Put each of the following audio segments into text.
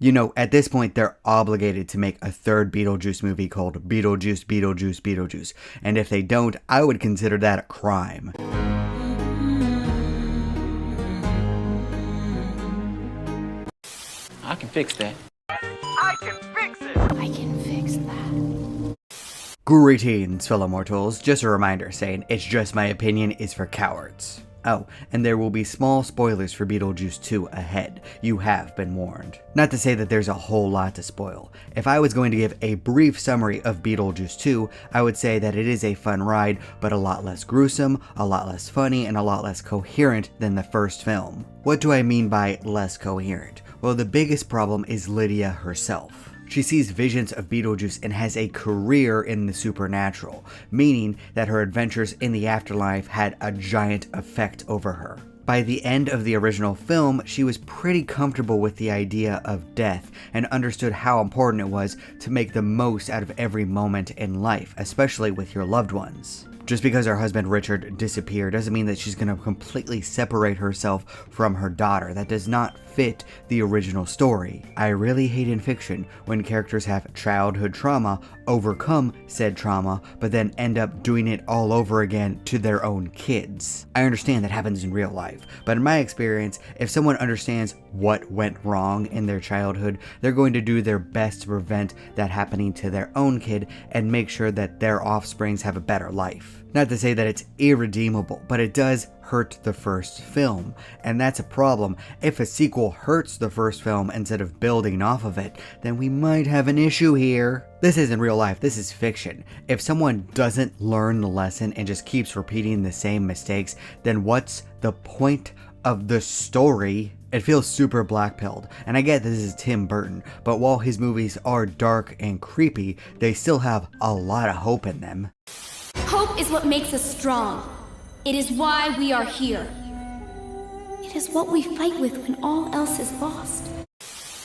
You know, at this point, they're obligated to make a third Beetlejuice movie called Beetlejuice, Beetlejuice, Beetlejuice. And if they don't, I would consider that a crime. I can fix that. I can fix it! I can fix that. Greetings, fellow mortals. Just a reminder saying it's just my opinion is for cowards. Oh, and there will be small spoilers for Beetlejuice 2 ahead. You have been warned. Not to say that there's a whole lot to spoil. If I was going to give a brief summary of Beetlejuice 2, I would say that it is a fun ride, but a lot less gruesome, a lot less funny, and a lot less coherent than the first film. What do I mean by less coherent? Well, the biggest problem is Lydia herself. She sees visions of Beetlejuice and has a career in the supernatural, meaning that her adventures in the afterlife had a giant effect over her. By the end of the original film, she was pretty comfortable with the idea of death and understood how important it was to make the most out of every moment in life, especially with your loved ones. Just because her husband Richard disappeared doesn't mean that she's going to completely separate herself from her daughter. That does not fit the original story. I really hate in fiction when characters have childhood trauma, overcome said trauma, but then end up doing it all over again to their own kids. I understand that happens in real life, but in my experience, if someone understands what went wrong in their childhood, they're going to do their best to prevent that happening to their own kid and make sure that their offsprings have a better life. Not to say that it's irredeemable, but it does hurt the first film, and that's a problem. If a sequel hurts the first film instead of building off of it, then we might have an issue here. This isn't real life, this is fiction. If someone doesn't learn the lesson and just keeps repeating the same mistakes, then what's the point of the story? It feels super black-pilled, and I get this is Tim Burton, but while his movies are dark and creepy, they still have a lot of hope in them. Hope is what makes us strong. It is why we are here. It is what we fight with when all else is lost.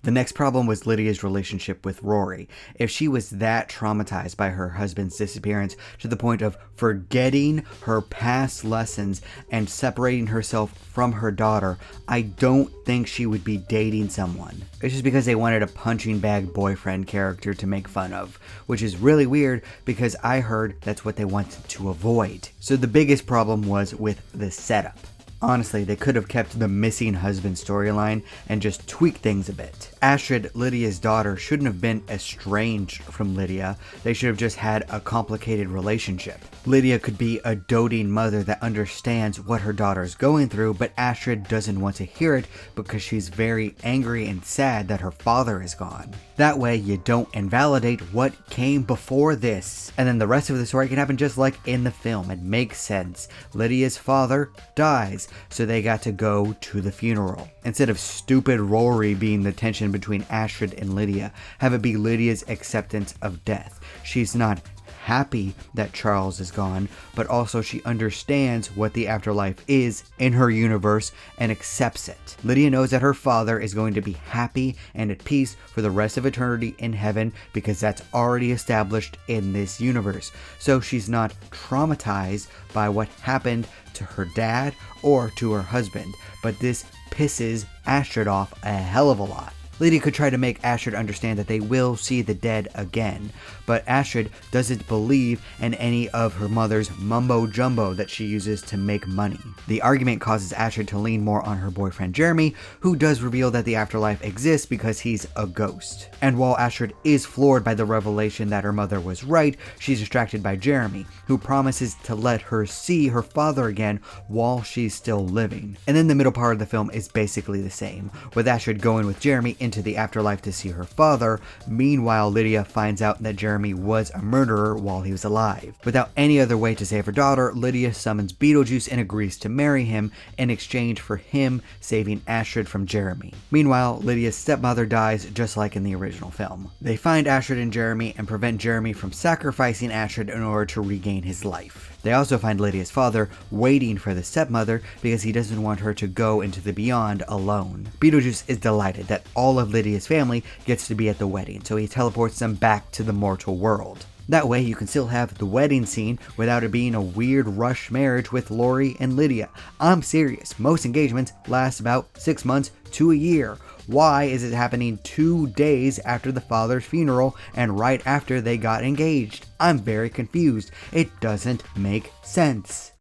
The next problem was Lydia's relationship with Rory. If she was that traumatized by her husband's disappearance to the point of forgetting her past lessons and separating herself from her daughter, I don't think she would be dating someone. It's just because they wanted a punching bag boyfriend character to make fun of, which is really weird because I heard that's what they wanted to avoid. So the biggest problem was with the setup. Honestly, they could have kept the missing husband storyline and just tweaked things a bit. Astrid, Lydia's daughter, shouldn't have been estranged from Lydia. They should have just had a complicated relationship. Lydia could be a doting mother that understands what her daughter's going through, but Astrid doesn't want to hear it because she's very angry and sad that her father is gone. That way, you don't invalidate what came before this. And then the rest of the story can happen just like in the film. It makes sense. Lydia's father dies, so they got to go to the funeral. Instead of stupid Rory being the tension between Astrid and Lydia, have it be Lydia's acceptance of death. She's not happy that Charles is gone, but also she understands what the afterlife is in her universe and accepts it. Lydia knows that her father is going to be happy and at peace for the rest of eternity in heaven because that's already established in this universe. So she's not traumatized by what happened to her dad or to her husband, but this pisses Astrid off a hell of a lot. Lydia could try to make Astrid understand that they will see the dead again, but Astrid doesn't believe in any of her mother's mumbo-jumbo that she uses to make money. The argument causes Astrid to lean more on her boyfriend Jeremy, who does reveal that the afterlife exists because he's a ghost. And while Astrid is floored by the revelation that her mother was right, she's distracted by Jeremy, who promises to let her see her father again while she's still living. And then the middle part of the film is basically the same, with Astrid going with Jeremy into the afterlife to see her father. Meanwhile, Lydia finds out that Jeremy was a murderer while he was alive. Without any other way to save her daughter, Lydia summons Beetlejuice and agrees to marry him in exchange for him saving Astrid from Jeremy. Meanwhile, Lydia's stepmother dies just like in the original film. They find Astrid and Jeremy and prevent Jeremy from sacrificing Astrid in order to regain his life. They also find Lydia's father waiting for the stepmother because he doesn't want her to go into the beyond alone. Beetlejuice is delighted that all of Lydia's family gets to be at the wedding, so he teleports them back to the mortal world. That way you can still have the wedding scene without it being a weird rush marriage with Lori and Lydia. I'm serious, most engagements last about 6 months to a year. Why is it happening 2 days after the father's funeral and right after they got engaged? I'm very confused. It doesn't make sense.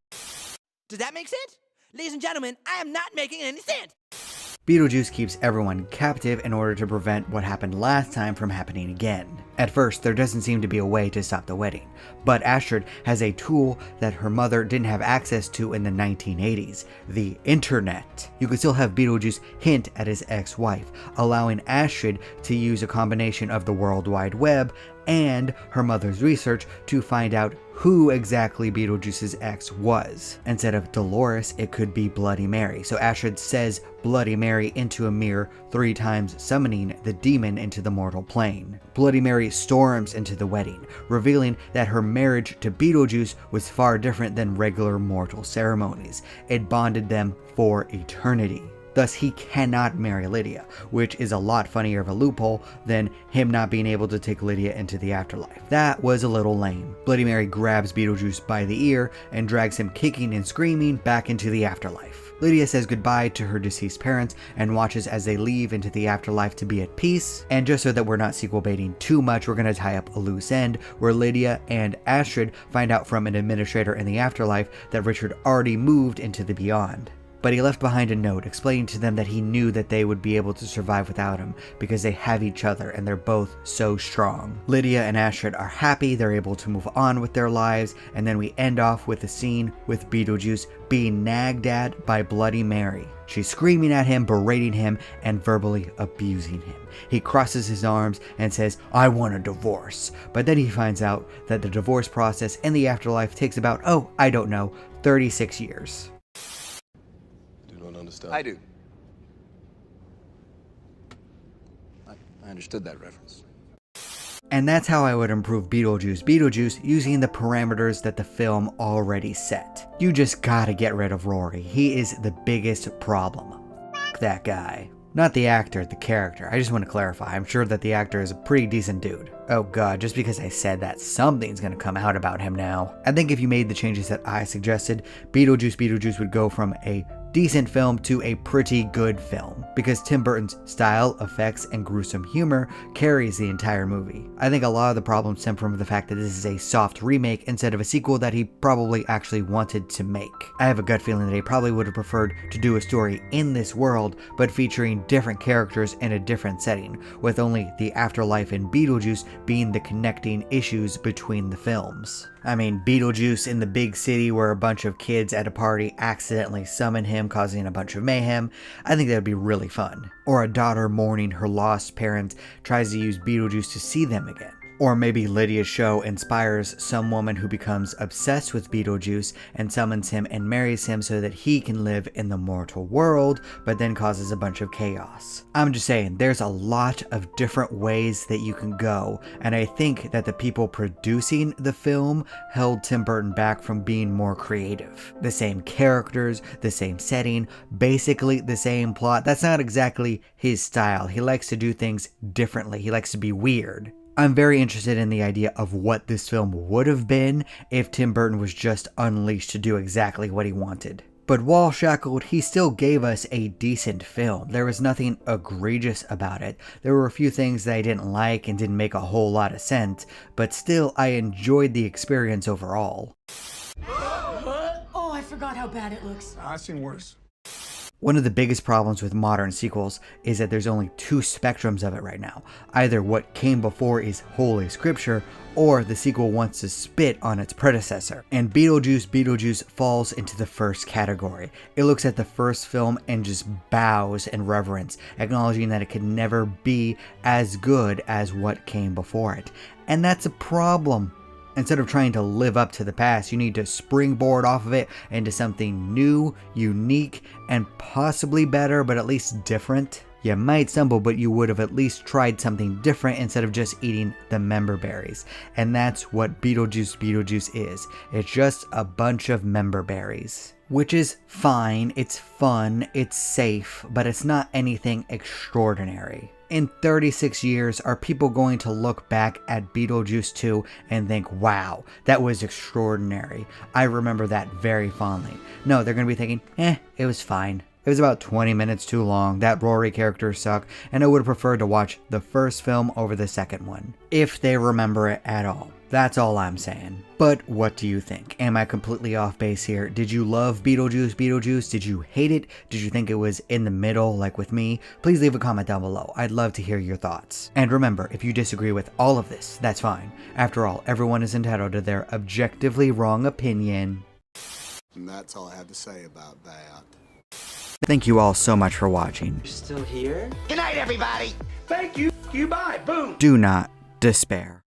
Does that make sense? Ladies and gentlemen, I am not making any sense. Beetlejuice keeps everyone captive in order to prevent what happened last time from happening again. At first, there doesn't seem to be a way to stop the wedding, but Astrid has a tool that her mother didn't have access to in the 1980s, the internet. You can still have Beetlejuice hint at his ex-wife, allowing Astrid to use a combination of the World Wide Web and her mother's research to find out who exactly Beetlejuice's ex was. Instead of Dolores, it could be Bloody Mary. So Astrid says Bloody Mary into a mirror 3 times, summoning the demon into the mortal plane. Bloody Mary storms into the wedding, revealing that her marriage to Beetlejuice was far different than regular mortal ceremonies. It bonded them for eternity. Thus, he cannot marry Lydia, which is a lot funnier of a loophole than him not being able to take Lydia into the afterlife. That was a little lame. Bloody Mary grabs Beetlejuice by the ear and drags him kicking and screaming back into the afterlife. Lydia says goodbye to her deceased parents and watches as they leave into the afterlife to be at peace. And just so that we're not sequel baiting too much, we're going to tie up a loose end where Lydia and Astrid find out from an administrator in the afterlife that Richard already moved into the beyond. But he left behind a note explaining to them that he knew that they would be able to survive without him because they have each other and they're both so strong. Lydia and Astrid are happy, they're able to move on with their lives, and then we end off with a scene with Beetlejuice being nagged at by Bloody Mary. She's screaming at him, berating him, and verbally abusing him. He crosses his arms and says, "I want a divorce." But then he finds out that the divorce process in the afterlife takes about, 36 years. I do. I understood that reference. And that's how I would improve Beetlejuice using the parameters that the film already set. You just gotta get rid of Rory. He is the biggest problem. F that guy. Not the actor, the character. I just want to clarify. I'm sure that the actor is a pretty decent dude. Oh god, just because I said that, something's gonna come out about him now. I think if you made the changes that I suggested, Beetlejuice would go from a decent film to a pretty good film, because Tim Burton's style, effects, and gruesome humor carries the entire movie. I think a lot of the problems stem from the fact that this is a soft remake instead of a sequel that he probably actually wanted to make. I have a gut feeling that he probably would have preferred to do a story in this world, but featuring different characters in a different setting, with only the afterlife and Beetlejuice being the connecting issues between the films. I mean, Beetlejuice in the big city where a bunch of kids at a party accidentally summon him, causing a bunch of mayhem. I think that would be really fun. Or a daughter mourning her lost parents tries to use Beetlejuice to see them again. Or maybe Lydia's show inspires some woman who becomes obsessed with Beetlejuice and summons him and marries him so that he can live in the mortal world, but then causes a bunch of chaos. I'm just saying, there's a lot of different ways that you can go, and I think that the people producing the film held Tim Burton back from being more creative. The same characters, the same setting, basically the same plot. That's not exactly his style. He likes to do things differently. He likes to be weird. I'm very interested in the idea of what this film would have been if Tim Burton was just unleashed to do exactly what he wanted. But while shackled, he still gave us a decent film. There was nothing egregious about it. There were a few things that I didn't like and didn't make a whole lot of sense, but still I enjoyed the experience overall. Oh, I forgot how bad it looks. I've seen worse. One of the biggest problems with modern sequels is that there's only 2 spectrums of it right now. Either what came before is holy scripture, or the sequel wants to spit on its predecessor. And Beetlejuice falls into the first category. It looks at the first film and just bows in reverence, acknowledging that it could never be as good as what came before it. And that's a problem. Instead of trying to live up to the past, you need to springboard off of it into something new, unique, and possibly better, but at least different. You might stumble, but you would have at least tried something different instead of just eating the member berries. And that's what Beetlejuice is. It's just a bunch of member berries. Which is fine, it's fun, it's safe, but it's not anything extraordinary. In 36 years, are people going to look back at Beetlejuice 2 and think, wow, that was extraordinary? I remember that very fondly. No, they're going to be thinking, it was fine. It was about 20 minutes too long, that Rory character sucked, and I would have preferred to watch the first film over the second one. If they remember it at all. That's all I'm saying. But what do you think? Am I completely off base here? Did you love Beetlejuice Beetlejuice? Did you hate it? Did you think it was in the middle like with me? Please leave a comment down below. I'd love to hear your thoughts. And remember, if you disagree with all of this, that's fine. After all, everyone is entitled to their objectively wrong opinion. And that's all I have to say about that. Thank you all so much for watching. You're still here? Good night, everybody. Thank you. You bye. Boom. Do not despair.